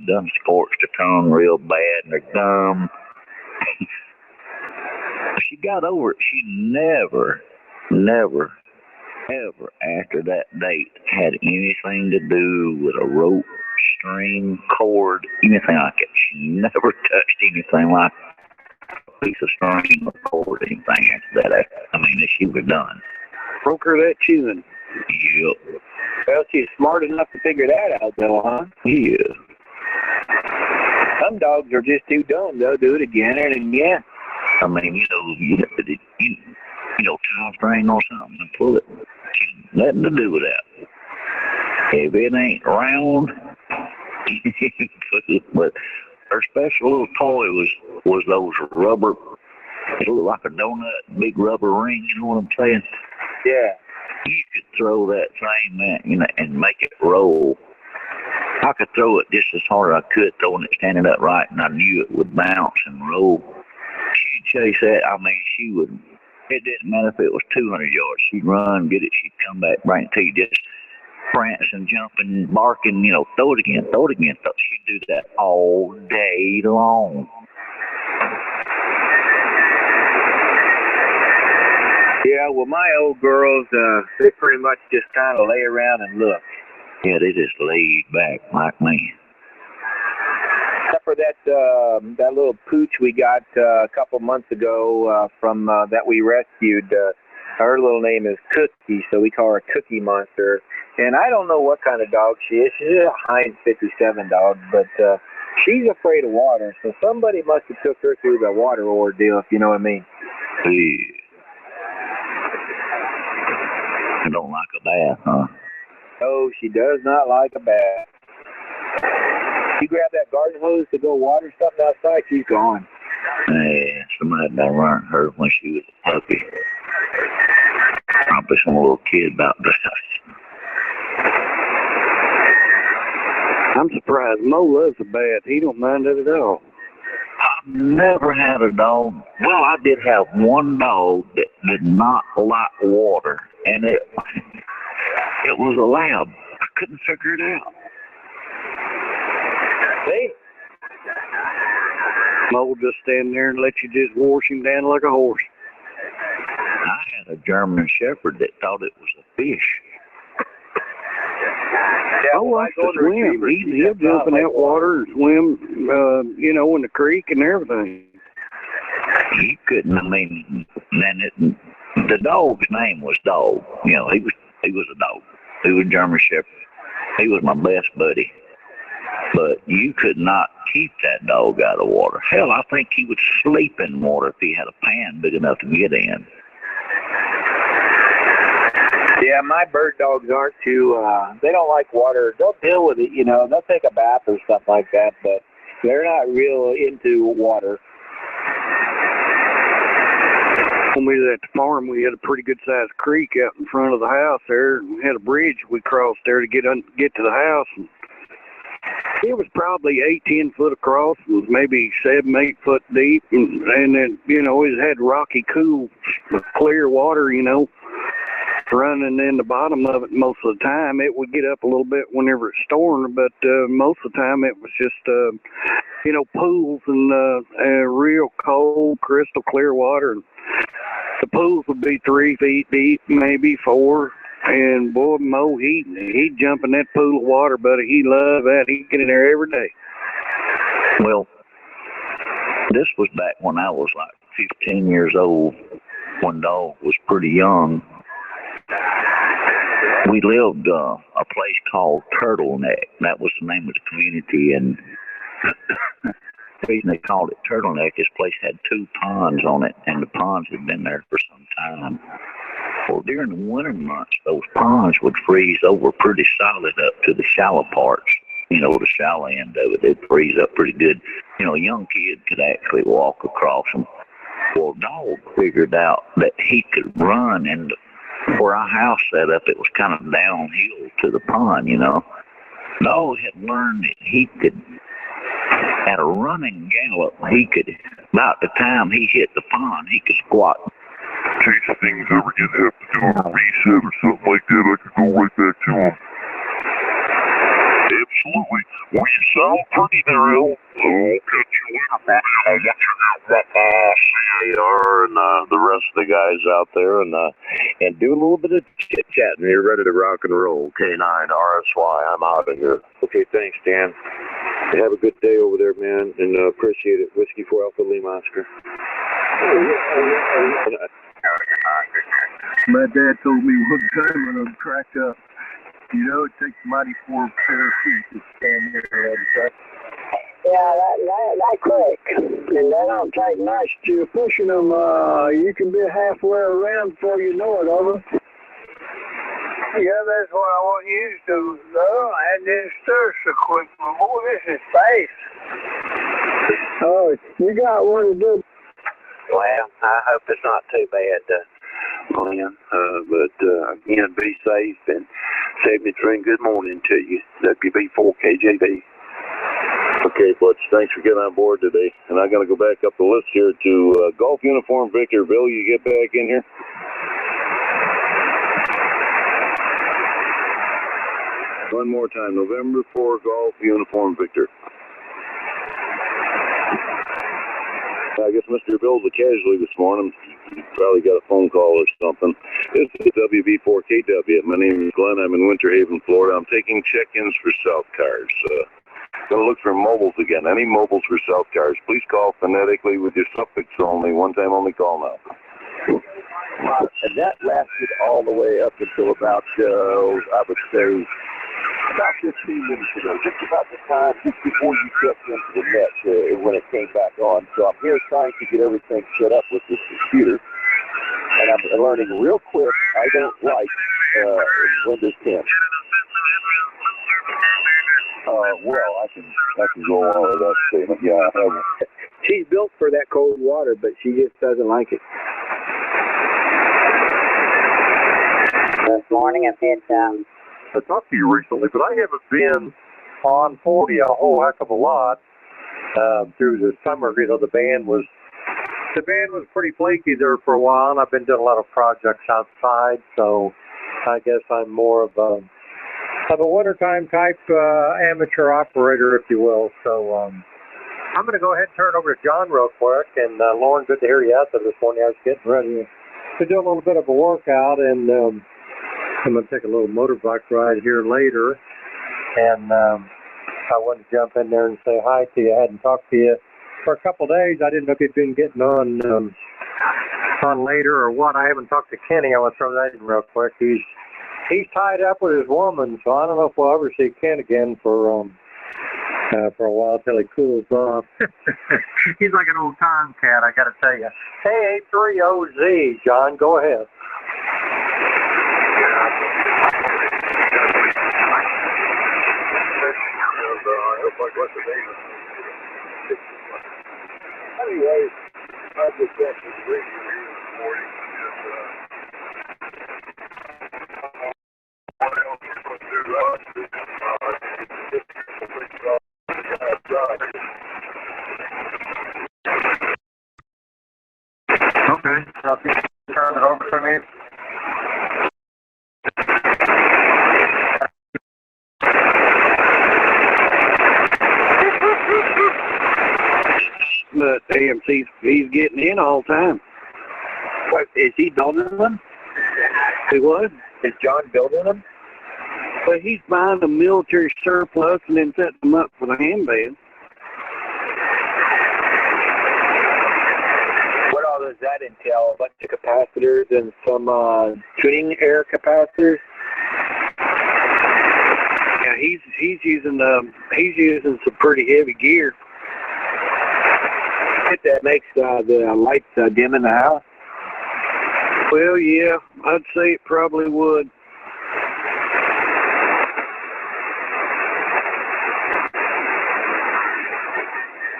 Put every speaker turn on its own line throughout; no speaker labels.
done scorched her tongue real bad and her gum. She got over it. She never, ever after that date had anything to do with a rope, string, cord, anything like it. She never touched anything like a piece of string or cord or anything after that. I mean, she was done.
Broke her that chewing.
Yep.
Well, she's smart enough to figure that out, though, huh?
Yeah.
Some dogs are just too dumb. They'll do it again and again.
I mean, tie a string or something and pull it. Nothing to do with that. If it ain't round, but her special little toy was those rubber, it looked like a donut, big rubber ring, you know what I'm saying?
Yeah.
You could throw that thing, and make it roll. I could throw it just as hard as I could, throwing it standing up right, and I knew it would bounce and roll. She'd chase that. I mean, she would. It didn't matter if it was 200 yards. She'd run, get it. She'd come back, bring it to you, just prancing, jumping, barking. Throw it again, throw it again. She'd do that all day long.
Yeah, well, my old girls, they pretty much just kind of lay around and look.
Yeah, they just laid back like me.
Except for that little pooch we got a couple months ago from that we rescued. Her little name is Cookie, so we call her Cookie Monster. And I don't know what kind of dog she is. She's a Heinz 57 dog, but she's afraid of water. So somebody must have took her through the water ordeal, if you know what I mean.
Yeah. I don't like a bath, huh?
No, she does not like a bath. You grab that garden hose to go water something outside, she's gone.
Yeah, somebody done learned her when she was a puppy. Probably some little kid about that.
I'm surprised. Mo loves a bath. He don't mind it at all.
I've never had a dog. Well, I did have one dog that did not like water, and it was a lab. I couldn't figure it out.
See?
Mo will just stand there and let you just wash him down like a horse.
I had a German Shepherd that thought it was a fish.
Yeah,
I like to swim. He'll jump in that water and swim, in the creek and everything.
He couldn't. I mean, the dog's name was Dog. He was a dog. He was a German Shepherd. He was my best buddy. But you could not keep that dog out of water. Hell, I think he would sleep in water if he had a pan big enough to get in.
Yeah, my bird dogs aren't too, they don't like water. They'll deal with it, they'll take a bath or stuff like that, but they're not real into water.
When we was at the farm, we had a pretty good-sized creek out in front of the house there, and we had a bridge we crossed there to get to the house. And it was probably 8-10 foot across. It was maybe 7-8 foot deep, and then it had rocky, cool, clear water, running in the bottom of it most of the time. It would get up a little bit whenever it's stormed, but most of the time it was just, pools and real cold, crystal clear water. The pools would be 3 feet deep, maybe 4. And boy, Mo, he'd jump in that pool of water, buddy. He loved that. He'd get in there every day.
Well, this was back when I was like 15 years old, when Dog was pretty young. We lived a place called Turtleneck. That was the name of the community, and the reason they called it Turtleneck, this place had 2 ponds on it, and the ponds had been there for some time. Well, during the winter months, those ponds would freeze over pretty solid up to the shallow parts. The shallow end of it, it'd freeze up pretty good. A young kid could actually walk across them. Well, Dog figured out that he could run, and where our house set up, it was kind of downhill to the pond, Dog had learned that he could, at a running gallop, about the time he hit the pond, he could squat.
In case things ever get have to do a reset or something like that, I could go right back to him. Absolutely. Well, you sound pretty there, Al. I'll catch you later, buddy. I'll let you get my CAR and the rest of the guys out there and do a little bit of chit-chat, and you're ready to rock and roll. K9 RSY, I'm out of here.
Okay, thanks, Dan. Have a good day over there, man, and appreciate it. Whiskey 4 Alpha Lima Oscar.
My dad told me one time when I'm cracked up, you know, it takes mighty 4 pair of feet to stand here and have
Yeah, that quick. And that don't take much to pushing them. You can be halfway around before you know it, over. Yeah, that's what I want you to do, though. And then stir so quick. Boy, this is fast. Oh, you got one to do.
Well, I hope it's not too bad, Glenn. But again, be safe and 73. Good morning to you. WB4KJB.
Okay, Butch, thanks for getting on board today. And I got to go back up the list here to Golf Uniform Victor. Bill, you get back in here? One more time, November 4, Golf Uniform Victor. I guess Mr. Bill's a casualty this morning. He probably got a phone call or something. This is WB4KW. My name is Glenn. I'm in Winter Haven, Florida. I'm taking check-ins for South cars. Gonna look for mobiles again. Any mobiles for South cars. Please call phonetically with your suffix only. One time only call now.
And that lasted all the way up until about, I would say, about 15 minutes ago, just about the time, just before you stepped into the net when it came back on. So I'm here trying to get everything set up with this computer, and I'm learning real quick. I don't like Windows 10. Well, I can go on with that statement. Yeah, I have.
She's built for that cold water, but she just doesn't like it.
Good morning. I've had
I talked to you recently, but I haven't been on 40 a whole heck of a lot through the summer. You know, the band was pretty flaky there for a while, and I've been doing a lot of projects outside, so I guess I'm more of a wintertime type amateur operator, if you will. So I'm going to go ahead and turn it over to John real quick. And Lauren, good to hear you out there this morning. I was getting ready to do a little bit of a workout, and I'm going to take a little motorbike ride here later. And I wanted to jump in there and say hi to you. I hadn't talked to you for a couple of days. I didn't know if you'd been getting on later or what. I haven't talked to Kenny. I want to throw that in real quick. He's tied up with his woman, so I don't know if we'll ever see Ken again for a while till he cools off. He's like an old tomcat, I got to tell you. Hey, 830Z, John, go ahead.
Anyway, I just got to the radio here this morning. What else are going to do?
Okay. Turn it over to me.
But AMC's, he's getting in all the time.
What, is he building them?
He was?
Is John building them?
But he's buying a military surplus and then setting them up for the handband.
What all does that entail? A bunch of capacitors and some tuning air capacitors?
Yeah, he's using some pretty heavy gear.
That makes the lights dim in the house?
Well, yeah, I'd say it probably would.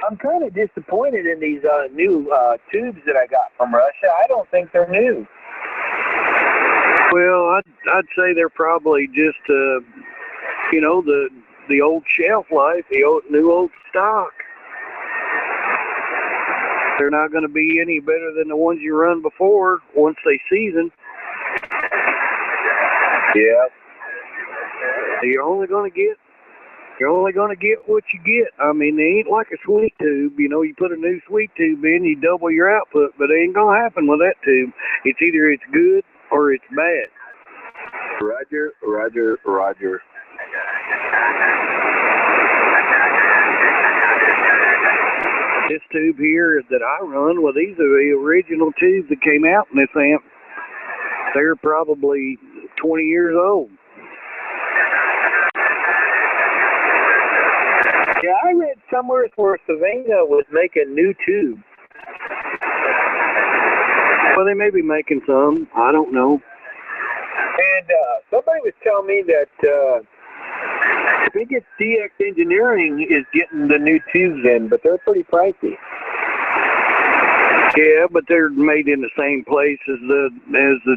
I'm kind of disappointed in these new tubes that I got from Russia. I don't think they're new.
Well, I'd say they're probably just the old shelf life, the old stock. They're not going to be any better than the ones you run before once they season.
Yeah.
You're only going to get You're only going to get what you get. I mean, they ain't like a sweet tube. You know, you put a new sweet tube in, you double your output, but it ain't going to happen with that tube. It's either it's good or it's bad.
Roger, roger, roger.
This tube here that I run, well, these are the original tubes that came out in this amp. They're probably 20 years old.
Yeah, I read somewhere where Savannah was making new tubes.
Well, they may be making some. I don't know.
And somebody was telling me that I think it's DX Engineering is getting the new tubes in, but they're pretty pricey.
Yeah, but they're made in the same place as the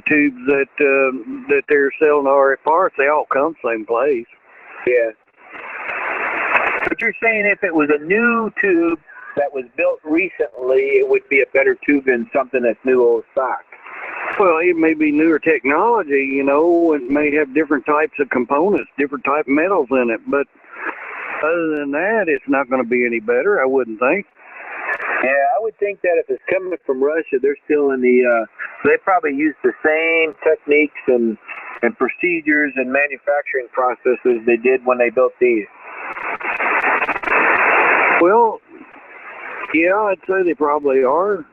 tubes that they're selling RF parts. They all come same place.
Yeah. But you're saying if it was a new tube that was built recently, it would be a better tube than something that's new old stock.
Well, it may be newer technology, you know, it may have different types of components, different type of metals in it, but other than that, it's not going to be any better, I wouldn't think.
Yeah, I would think that if it's coming from Russia, they're still in the, they probably use the same techniques and procedures and manufacturing processes they did when they built these.
Well, yeah, I'd say they probably are.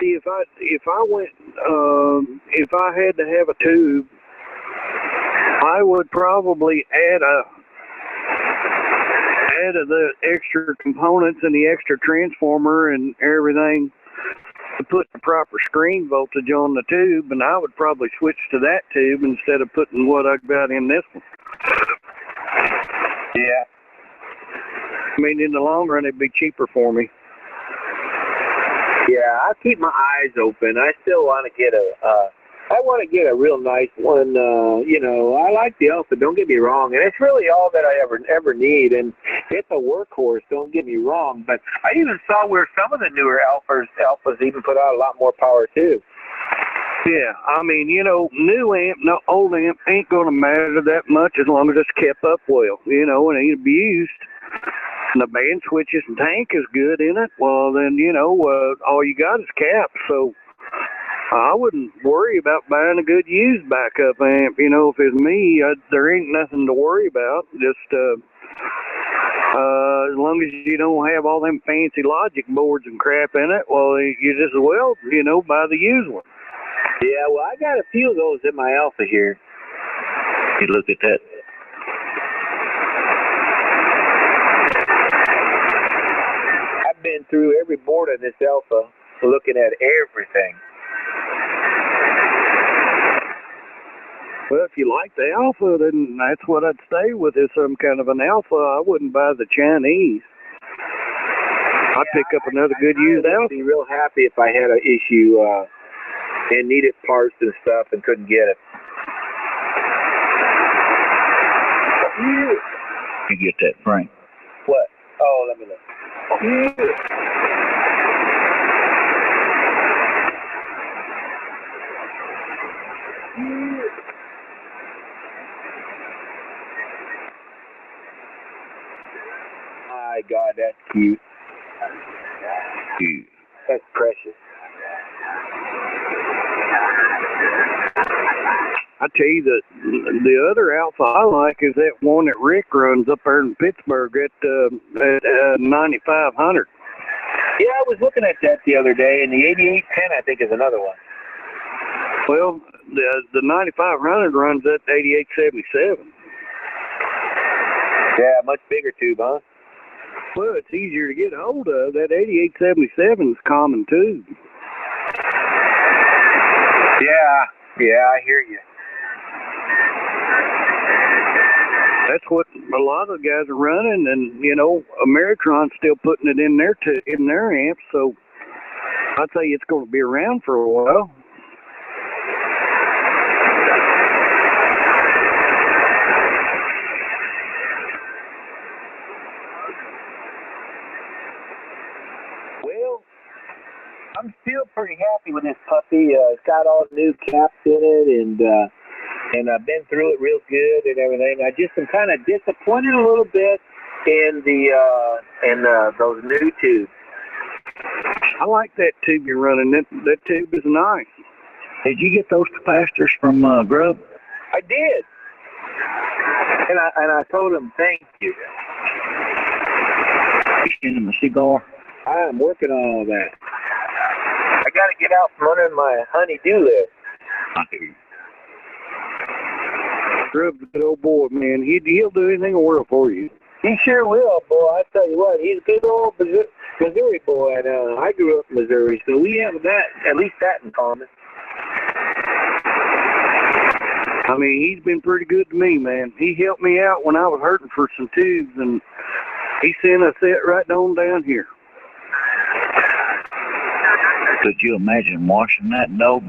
See, if I had to have a tube, I would probably add the extra components and the extra transformer and everything to put the proper screen voltage on the tube, and I would probably switch to that tube instead of putting what I got in this one.
Yeah.
I mean, in the long run, it'd be cheaper for me.
Yeah, I keep my eyes open. I still want to get a real nice one. You know, I like the Alpha, don't get me wrong, and it's really all that I ever need, and it's a workhorse, don't get me wrong, but I even saw where some of the newer Alphas even put out a lot more power too.
Yeah, I mean, you know, new amp, no old amp ain't going to matter that much as long as it's kept up well, you know, and ain't abused. And the band switches and tank is good in it. Well, then, you know, all you got is caps. So I wouldn't worry about buying a good used backup amp. You know, if it's me, there ain't nothing to worry about. Just as long as you don't have all them fancy logic boards and crap in it, well, you just as well, you know, buy the used one.
Yeah, well, I got a few of those in my Alpha here.
You look at that.
I've been through every board in this Alpha, looking at everything.
Well, if you like the Alpha, then that's what I'd stay with, is some kind of an Alpha. I wouldn't buy the Chinese. I'd pick up another good used Alpha.
I'd be real happy if I had an issue and needed parts and stuff and couldn't get it.
You get that, Frank?
What? Oh, let me look. My God, that's cute.
Cute.
That's precious.
I tell you, the other Alpha I like is that one that Rick runs up there in Pittsburgh at 9500.
Yeah, I was looking at that the other day, and the 8810 I think is another one.
Well, the 9500 runs at 8877.
Yeah, much bigger tube, huh?
Well, it's easier to get a hold of. That 8877 is common too.
Yeah, I hear you.
That's what a lot of the guys are running, and you know, Ameritron's still putting it in their amps. So I'd say it's going to be around for a while.
Well, I'm still pretty happy with this puppy. It's got all new caps in it, and and I've been through it real good and everything. I just am kind of disappointed a little bit in those new tubes.
I like that tube you're running. That tube is nice.
Did you get those capacitors from Grub?
I did, and I told him thank you.
You send him a cigar?
I am working on all that. I got to get out from under my honey-do list.
I hear you.
Grub's a good old boy, man. He'll do anything in the world for you.
He sure will, boy. I tell you what, he's a good old Missouri boy. And I grew up in Missouri, so we have at least that in common.
I mean, he's been pretty good to me, man. He helped me out when I was hurting for some tubes, and he sent us it right on down here.
Could you imagine washing that dog?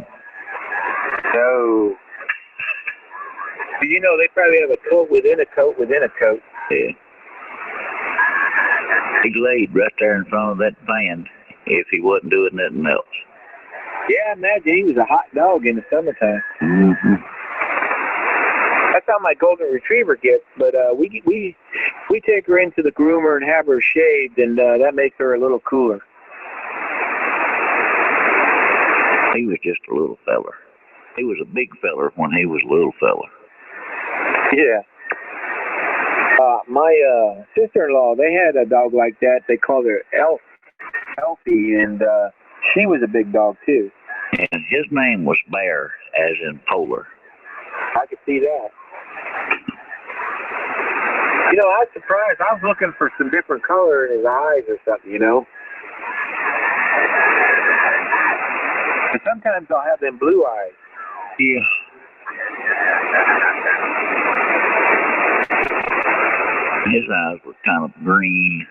No. You know, they probably have a coat within a coat within a coat.
Yeah. He laid right there in front of that van if he wasn't doing nothing else.
Yeah, I imagine he was a hot dog in the summertime.
Mm-hmm.
That's how my golden retriever gets, but we take her into the groomer and have her shaved, and that makes her a little cooler.
He was just a little feller. He was a big feller when he was a little feller.
Yeah. My sister-in-law, they had a dog like that. They called her Elfie, and she was a big dog, too.
And his name was Bear, as in polar.
I could see that. You know, I was surprised. I was looking for some different color in his eyes or something, you know. But sometimes I'll have them blue eyes.
Yeah. His eyes were kind of green.